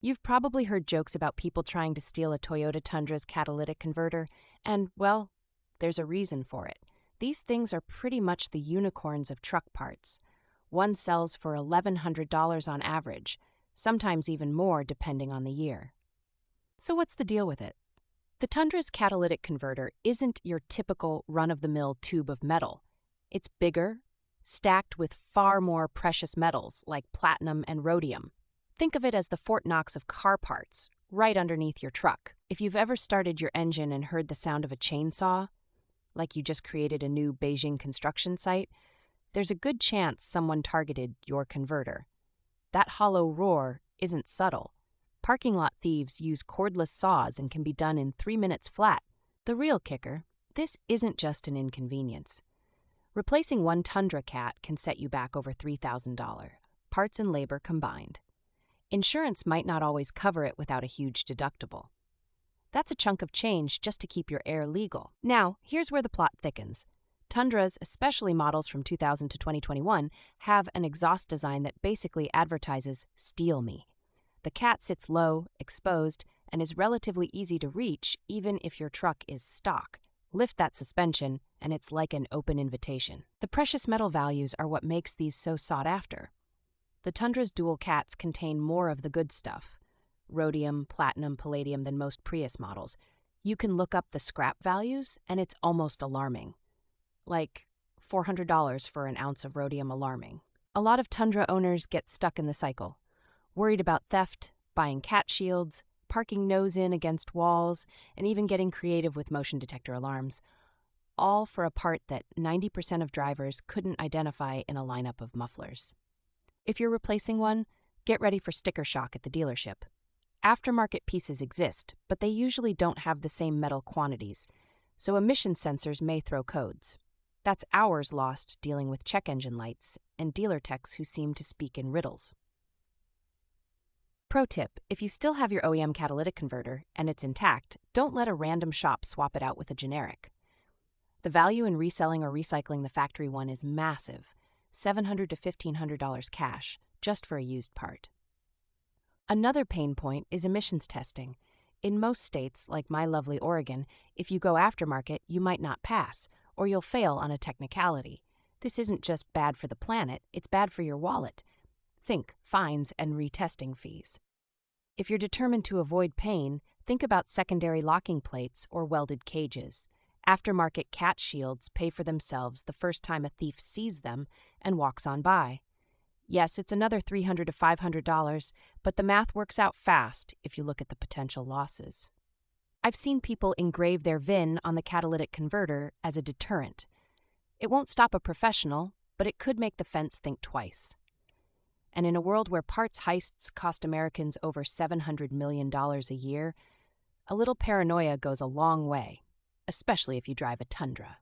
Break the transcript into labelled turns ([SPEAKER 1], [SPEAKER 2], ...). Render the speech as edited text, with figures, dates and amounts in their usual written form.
[SPEAKER 1] You've probably heard jokes about people trying to steal a Toyota Tundra's catalytic converter, and, well, there's a reason for it. These things are pretty much the unicorns of truck parts. One sells for $1,100 on average, sometimes even more depending on the year. So what's the deal with it? The Tundra's catalytic converter isn't your typical run-of-the-mill tube of metal. It's bigger, stacked with far more precious metals like platinum and rhodium. Think of it as the Fort Knox of car parts, right underneath your truck. If you've ever started your engine and heard the sound of a chainsaw, like you just created a new Beijing construction site, there's a good chance someone targeted your converter. That hollow roar isn't subtle. Parking lot thieves use cordless saws and can be done in 3 minutes flat. The real kicker, this isn't just an inconvenience. Replacing one Tundra cat can set you back over $3,000, parts and labor combined. Insurance might not always cover it without a huge deductible. That's a chunk of change just to keep your air legal. Now, here's where the plot thickens. Tundras, especially models from 2000 to 2021, have an exhaust design that basically advertises, "Steal me." The cat sits low, exposed, and is relatively easy to reach even if your truck is stock. Lift that suspension, and it's like an open invitation. The precious metal values are what makes these so sought after. The Tundra's dual cats contain more of the good stuff, rhodium, platinum, palladium, than most Prius models. You can look up the scrap values, and it's almost alarming. Like $400 for an ounce of rhodium alarming. A lot of Tundra owners get stuck in the cycle. Worried about theft, buying cat shields, parking nose-in against walls, and even getting creative with motion detector alarms, all for a part that 90% of drivers couldn't identify in a lineup of mufflers. If you're replacing one, get ready for sticker shock at the dealership. Aftermarket pieces exist, but they usually don't have the same metal quantities, so emission sensors may throw codes. That's hours lost dealing with check engine lights and dealer techs who seem to speak in riddles. Pro tip, if you still have your OEM catalytic converter and it's intact, don't let a random shop swap it out with a generic. The value in reselling or recycling the factory one is massive, $700 to $1,500 cash, just for a used part. Another pain point is emissions testing. In most states, like my lovely Oregon, if you go aftermarket, you might not pass, or you'll fail on a technicality. This isn't just bad for the planet, it's bad for your wallet. Think fines and retesting fees. If you're determined to avoid pain, think about secondary locking plates or welded cages. Aftermarket cat shields pay for themselves the first time a thief sees them and walks on by. Yes, it's another $300 to $500, but the math works out fast if you look at the potential losses. I've seen people engrave their VIN on the catalytic converter as a deterrent. It won't stop a professional, but it could make the fence think twice. And in a world where parts heists cost Americans over $700 million a year, a little paranoia goes a long way, especially if you drive a Tundra.